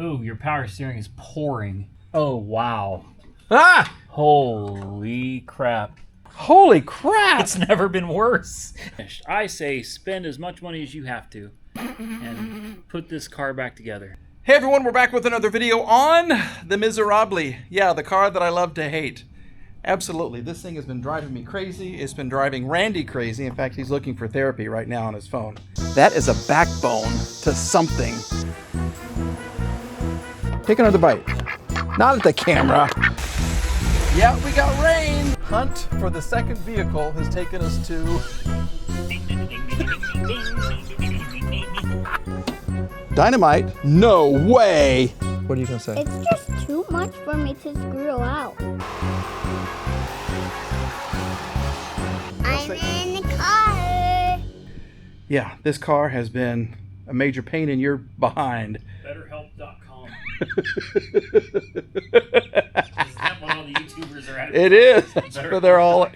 Ooh, your power steering is pouring. Oh, wow. Ah! Holy crap. Holy crap! It's never been worse. I say spend as much money as you have to and put this car back together. Hey everyone, we're back with another video on the Maserati. Yeah, the car that I love to hate. Absolutely, this thing has been driving me crazy. It's been driving Randy crazy. In fact, he's looking for therapy right now on his phone. That is a backbone to something. Take another bite. Not at the camera. Yeah, we got rain. Hunt for the second vehicle has taken us to... Dynamite? No way! What are you gonna say? It's just too much for me to screw out. I'm in the car. Yeah, this car has been a major pain in your behind. Betterhelp.com. Is that what all the YouTubers are at? It is. That's where they're all.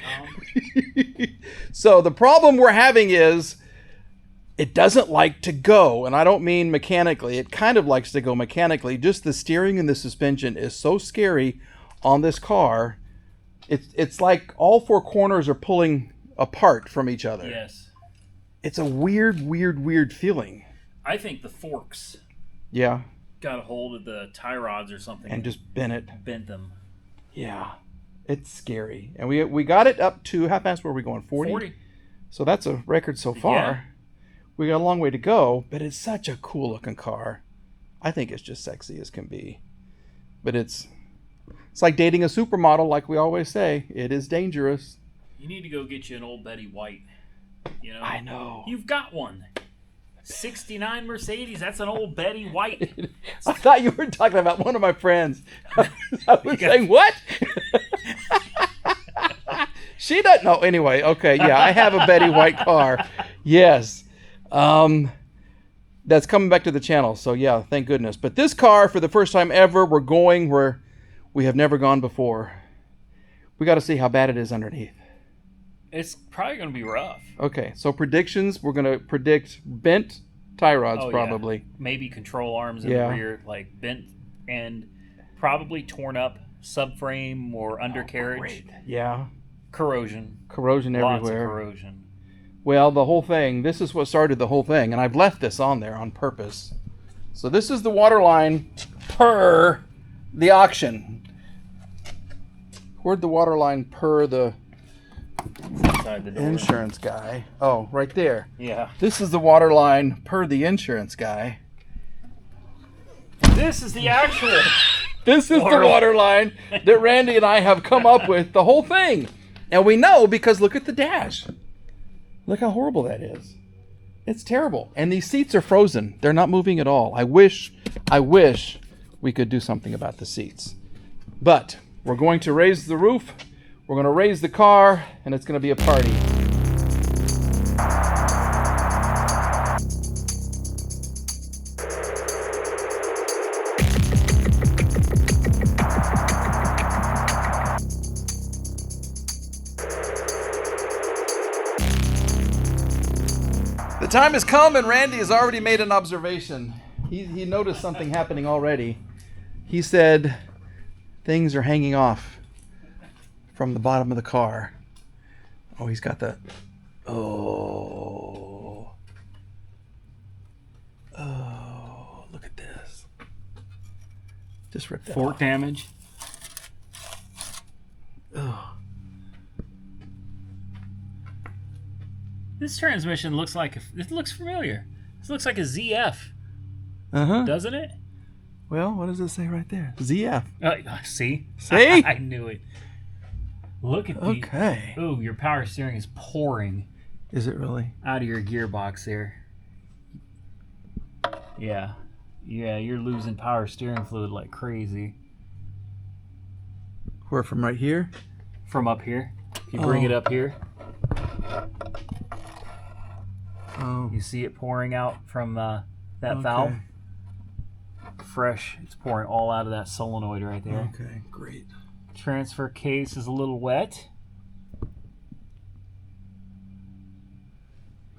So the problem we're having is it doesn't like to go, and I don't mean mechanically. It kind of likes to go mechanically. Just the steering and the suspension is so scary on this car. It's like all four corners are pulling apart from each other. Yes. It's a weird feeling. I think the forks Yeah. got a hold of the tie rods or something And just bent them. Yeah. It's scary. And we got it up to, how fast were we going? 40? So that's a record so far. Yeah. We got a long way to go, but it's such a cool looking car. I think it's just sexy as can be. But it's like dating a supermodel, like we always say. It is dangerous. You need to go get you an old Betty White. You know? I know. You've got one. 69 Mercedes, that's an old Betty White. I thought you were talking about one of my friends. I was saying, what? She doesn't know. Anyway, okay, yeah, I have a Betty White car. Yes. That's coming back to the channel, so yeah, thank goodness. But this car, for the first time ever, we're going where we have never gone before. We got to see how bad it is underneath. It's probably going to be rough. Okay, so predictions, we're going to predict bent tie rods probably. Yeah. Maybe control arms in the rear, like bent and probably torn up subframe or undercarriage. Great. Yeah. Corrosion. Corrosion Lots everywhere. of corrosion. Well, the whole thing, this is what started the whole thing, and I've left this on there on purpose. So this is the water line per the auction. Where'd the water line per the Inside the door. insurance guy? Oh, right there. Yeah. This is the water line per the insurance guy. This is the actual. This is the water line that Randy and I have come up with, the whole thing. And we know because look at the dash. Look how horrible that is. It's terrible. And these seats are frozen. They're not moving at all. I wish we could do something about the seats. But we're going to raise the roof. We're going to raise the car, and it's going to be a party. The time has come, and Randy has already made an observation. He noticed something happening already. He said things are hanging off from the bottom of the car. Oh, he's got the... Oh, look at this. Just rip that Fork off. damage. Oh. This transmission looks like it looks familiar. This looks like a ZF, Uh-huh. doesn't it? Well, what does it say right there? ZF. See? See? I knew it. Look at the... Okay. Ooh, your power steering is pouring Is it really? out of your gearbox there. Yeah. Yeah, you're losing power steering fluid like crazy. Where, from right here? From up here. If you bring it up here, Oh. you see it pouring out from that valve. Fresh. It's pouring all out of that solenoid right there. Okay, great. Transfer case is a little wet.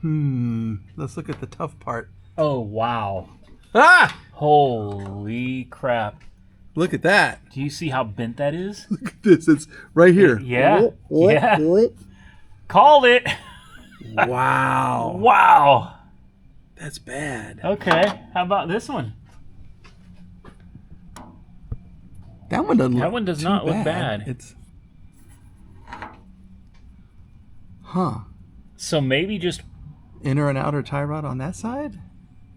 Let's look at the tough part. Oh, wow. Ah! Holy crap. Look at that. Do you see how bent that is? Look at this. It's right here. Yeah. Yeah. Called it. Wow. Wow. That's bad. Okay. How about this one? That one doesn't. That one does not look bad. It's. Huh. So maybe just Inner and outer tie rod on that side?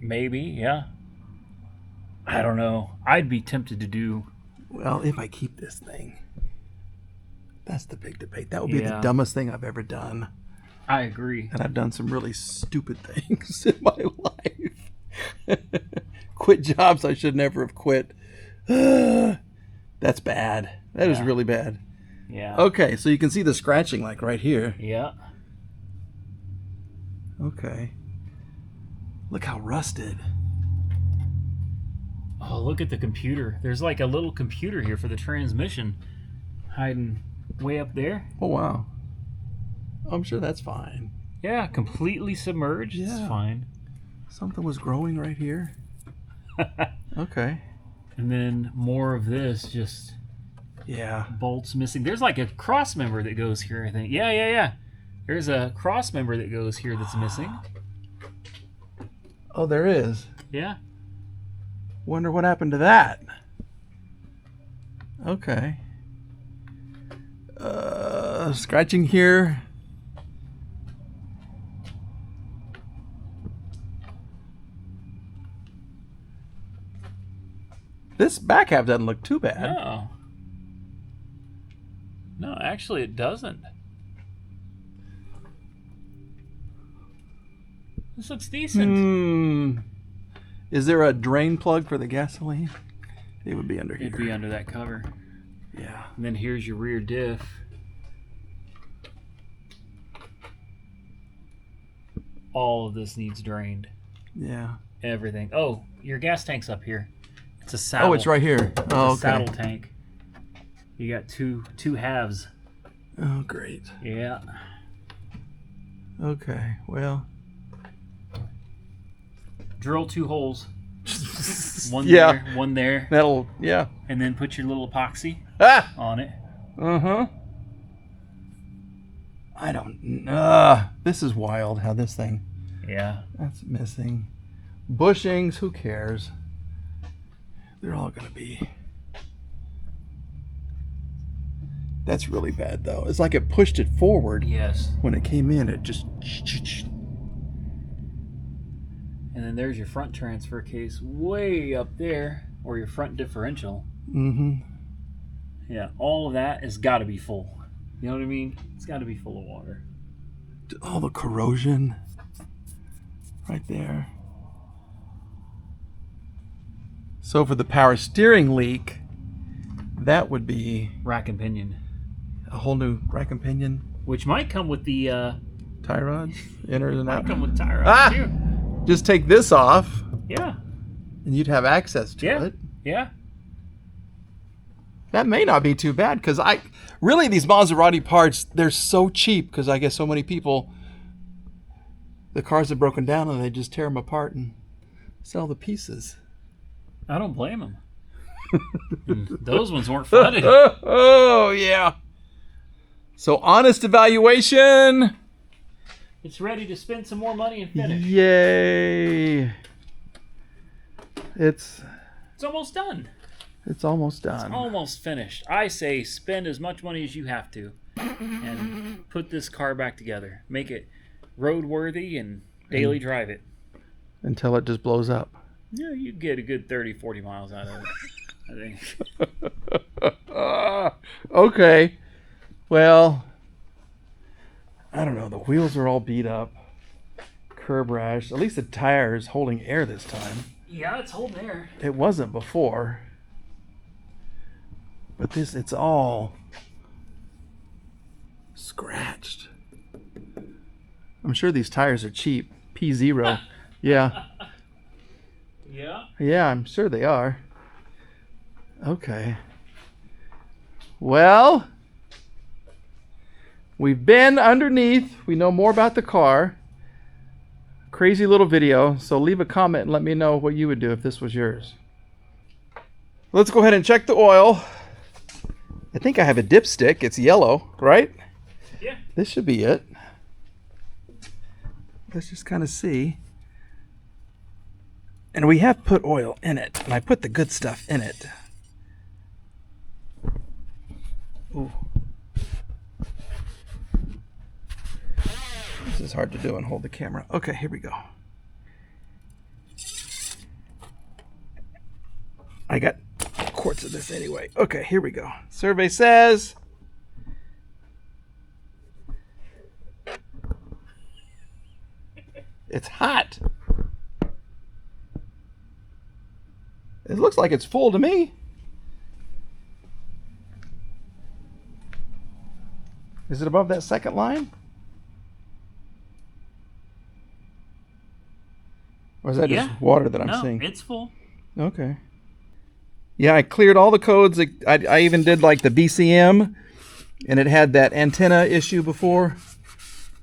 maybe, yeah. I don't know. I'd be tempted to do. Well, if I keep this thing. That's the big debate. That would be the Yeah. dumbest thing I've ever done. I agree. And I've done some really stupid things in my life. Quit jobs I should never have quit. That's bad. That is really bad. Yeah. Okay, so you can see the scratching like right here. Yeah. Okay. Look how rusted. Oh, look at the computer. There's like a little computer here for the transmission hiding way up there. Oh, wow. I'm sure that's fine. Yeah, completely submerged. It's Yeah. fine. Something was growing right here. Okay. And then more of this, just Yeah. bolts missing. There's like a cross member that goes here, I think. Yeah. There's a cross member that goes here that's missing. Oh, there is. Yeah. Wonder what happened to that. Okay. Scratching here. This back half doesn't look too bad. No. No, actually it doesn't. This looks decent. Is there a drain plug for the gasoline? It would be under here. It'd be under that cover. Yeah. And then here's your rear diff. All of this needs drained. Yeah. Everything. Oh, your gas tank's up here. It's a saddle. Oh, it's right here. It's Oh, a okay. saddle tank. You got two halves. Oh, great. Yeah. Okay. Well. Drill 2 holes. One Yeah. there, one there. That'll. Yeah. And then put your little epoxy Ah. on it. Uh-huh. I don't. This is wild. How this thing. Yeah. That's missing. Bushings. Who cares? They're all gonna be. That's really bad though. It's like it pushed it forward. Yes. When it came in, it just. And then there's your front transfer case way up there, or your front differential. Mm-hmm. Yeah, all of that has got to be full. You know what I mean? It's got to be full of water. All the corrosion. Right there. So for the power steering leak, that would be Rack and pinion. a whole new rack and pinion. Which might come with the... Tie rods, inners and might outer. come with tire rods too. Just take this off, Yeah. and you'd have access to it. Yeah. That may not be too bad, because really these Maserati parts, they're so cheap, because I guess so many people, the cars have broken down and they just tear them apart and sell the pieces. I don't blame them. Those ones weren't flooded. Oh, yeah. So honest evaluation. It's ready to spend some more money and finish. Yay. It's almost done. It's almost done. Almost finished. I say spend as much money as you have to and put this car back together. Make it roadworthy and daily drive it. Until it just blows up. Yeah, you get a good 30, 40 miles out of it, I think. Okay. Well, I don't know. The wheels are all beat up. Curb rash. At least the tire is holding air this time. Yeah, it's holding air. It wasn't before. But it's all scratched. I'm sure these tires are cheap. P0. Yeah. Yeah? Yeah, I'm sure they are. Okay. Well, we've been underneath. We know more about the car. Crazy little video. So leave a comment and let me know what you would do if this was yours. Let's go ahead and check the oil. I think I have a dipstick. It's yellow, right? Yeah. This should be it. Let's just kind of see. And we have put oil in it, and I put the good stuff in it. Ooh. This is hard to do and hold the camera. Okay, here we go. I got quarts of this anyway. Okay, here we go. Survey says it's hot. It looks like it's full to me. Is it above that second line? Or is that just water that I'm seeing? No, it's full. Okay. Yeah, I cleared all the codes. I even did like the BCM, and it had that antenna issue before.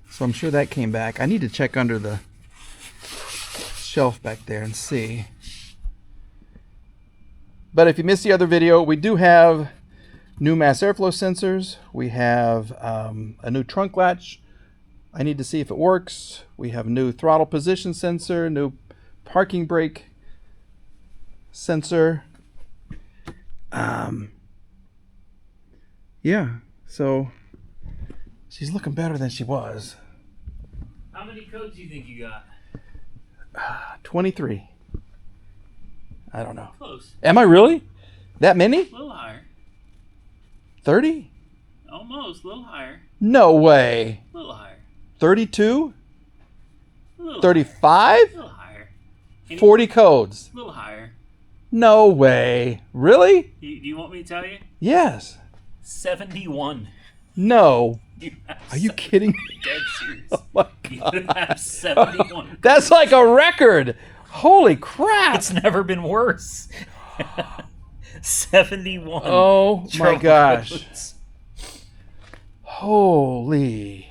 So I'm sure that came back. I need to check under the shelf back there and see. But if you missed the other video, we do have new mass airflow sensors. We have a new trunk latch. I need to see if it works. We have a new throttle position sensor, new parking brake sensor. Yeah, so she's looking better than she was. How many codes do you think you got? 23. I don't know. Close. Am I really? That many? A little higher. 30? Almost. A little higher. No way. A little higher. 32? A little 35? Higher. A little higher. 40 codes. A little higher. No way. Really? Do you want me to tell you? Yes. 71. No. Are you 70. kidding me? Dead serious. Oh my You God. have 71. That's like a record. Holy crap. It's never been worse. 71. Oh my trouble gosh. codes. Holy.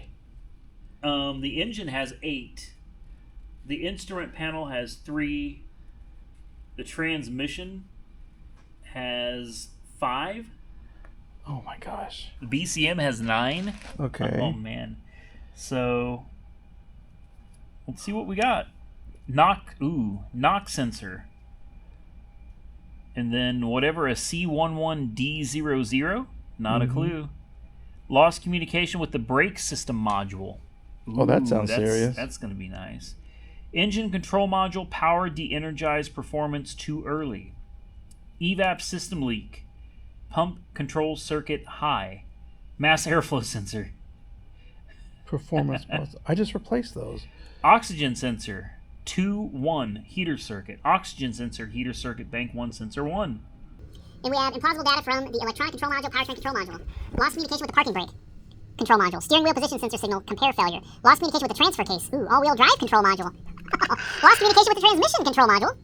The engine has 8. The instrument panel has 3. The transmission has 5. Oh my gosh. The BCM has 9. Okay. Oh man. So let's see what we got. Knock sensor. And then whatever a C11D00, not a clue. Lost communication with the brake system module. Oh, that sounds that's serious. That's going to be nice. Engine control module, power de-energized, performance too early. EVAP system leak. Pump control circuit high. Mass airflow sensor. Performance. I just replaced those. Oxygen sensor 2-1 heater circuit. Oxygen sensor heater circuit bank 1 sensor 1. And we have implausible data from the electronic control module, powertrain control module. Lost communication with the parking brake control module. Steering wheel position sensor signal, compare failure. Lost communication with the transfer case. All-wheel drive control module. Lost communication with the transmission control module.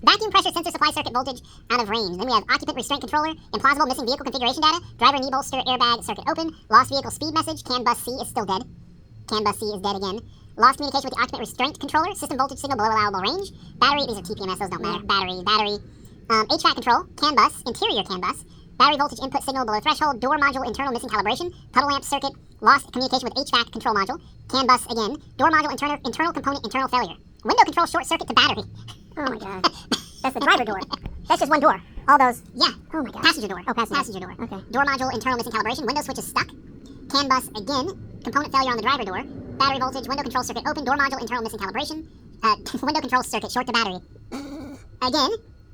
Vacuum pressure sensor supply circuit voltage out of range. Then we have occupant restraint controller, implausible missing vehicle configuration data, driver knee bolster, airbag, circuit open, lost vehicle speed message, CAN bus C is still dead. CAN bus C is dead again. Lost communication with the occupant restraint controller, system voltage signal below allowable range. Battery, these are TPMS, those don't matter. Battery. HVAC control, CAN bus, interior CAN bus. Battery voltage input signal below threshold, door module internal missing calibration, puddle lamp circuit, lost communication with HVAC control module, CAN bus again, door module internal component internal failure. Window control short circuit to battery. Oh my god. That's the driver door. That's just one door. All those, yeah. Oh my god. Passenger door. Oh, passenger door. Okay. Door module internal missing calibration, window switch is stuck. CAN bus again, component failure on the driver door. Battery voltage, window control circuit open, door module internal missing calibration. Window control circuit short to battery. Again,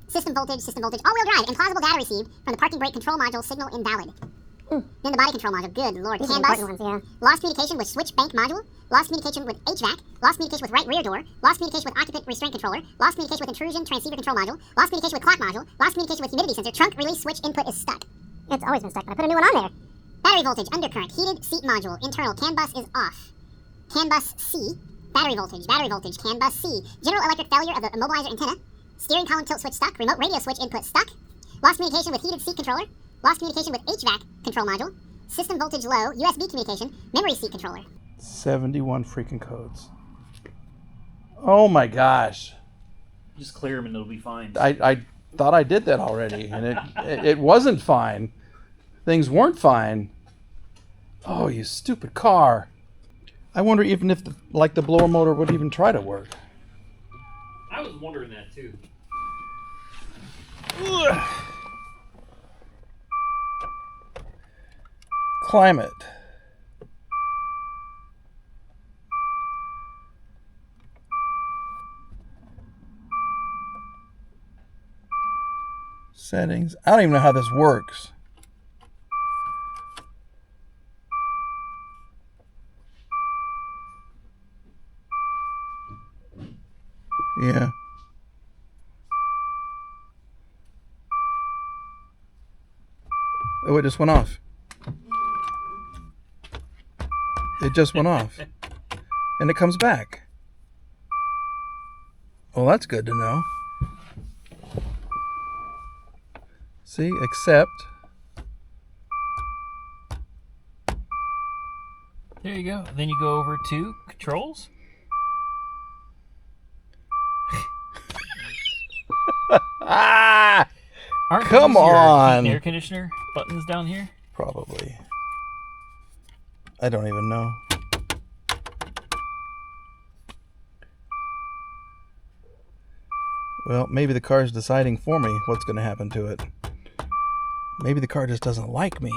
system voltage, all-wheel drive, implausible data received from the parking brake control module, signal invalid. Then the body control module, good lord. CAN bus, lost communication with switch bank module, lost communication with HVAC, lost communication with right rear door, lost communication with occupant restraint controller, lost communication with intrusion transceiver control module, lost communication with clock module, lost communication with humidity sensor, trunk release switch input is stuck. It's always been stuck, but I put a new one on there. Battery voltage, undercurrent, heated seat module, internal, CAN bus is off. CAN bus C, battery voltage, CAN bus C, general electric failure of the immobilizer antenna, steering column tilt switch stuck, remote radio switch input stuck, lost communication with heated seat controller, lost communication with HVAC control module, system voltage low, USB communication, memory seat controller. 71 freaking codes. Oh my gosh. Just clear them and it'll be fine. I thought I did that already, and it wasn't fine. Things weren't fine. Oh, you stupid car. I wonder even if the blower motor would even try to work. I was wondering that too. Climate. Settings. I don't even know how this works. Yeah. Oh, it just went off. It just went off. And it comes back. Well, that's good to know. See, accept. There you go. Then you go over to controls. Ah! Aren't Come these your on. heat and air conditioner buttons down here? Probably. I don't even know. Well, maybe the car's deciding for me what's going to happen to it. Maybe the car just doesn't like me.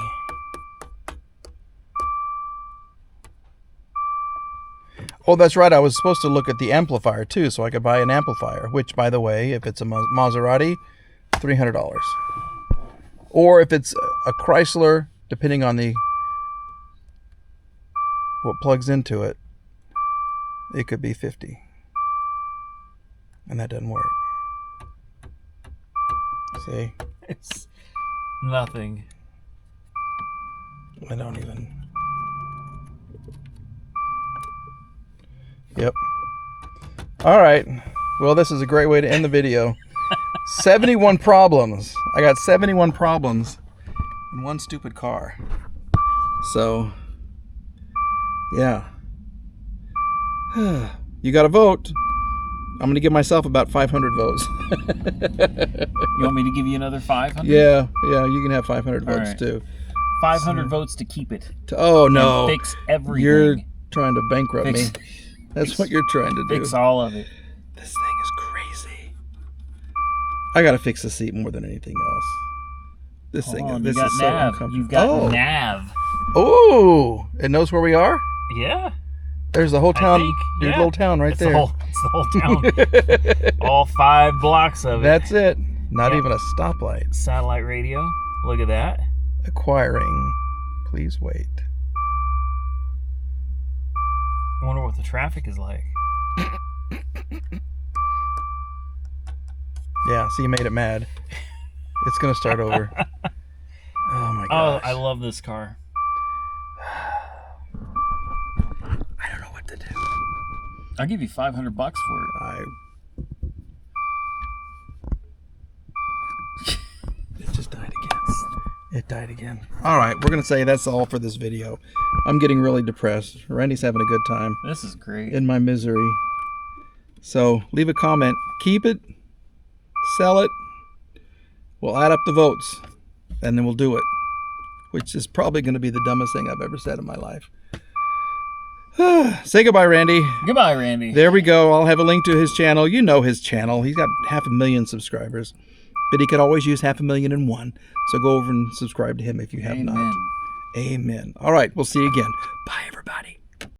Oh, that's right. I was supposed to look at the amplifier too, so I could buy an amplifier, which, by the way, if it's a Maserati, $300. Or if it's a Chrysler, depending on what plugs into it, it could be $50. And that doesn't work. See? It's nothing. I don't even. Yep. All right. Well, this is a great way to end the video. 71 problems. I got 71 problems in one stupid car. So, yeah. You got to vote. I'm going to give myself about 500 votes. You want me to give you another 500? Yeah, you can have 500 votes right. too. 500 votes to keep it. Oh, no. And fix everything. You're trying to bankrupt Fix- me. That's what you're trying to do. Fix all of it. This thing is crazy. I gotta fix the seat more than anything else. This Hold thing, on, this you got is so nav. uncomfortable. You've got nav. Oh, it knows where we are. Yeah. There's the whole town. think, There's yeah. the whole town right It's there. it's the whole town. All 5 blocks of it. That's it. Not Yeah. even a stoplight. Satellite radio. Look at that. Acquiring. Please wait. I wonder what the traffic is like. Yeah, see, you made it mad. It's gonna start over. Oh my Oh, gosh. I love this car. I don't know what to do. I'll give you $500 for it. It just died again. It died again. All right, we're gonna say that's all for this video. I'm getting really depressed. Randy's having a good time This is great. in my misery. So leave a comment. Keep it. Sell it. We'll add up the votes, and then we'll do it. Which is probably going to be the dumbest thing I've ever said in my life. Say goodbye, Randy. Goodbye, Randy. There we go. I'll have a link to his channel. You know his channel. He's got 500,000 subscribers. But he could always use 500,001. So go over and subscribe to him if you have not. Amen. Amen. All right. We'll see you again. Bye, everyone.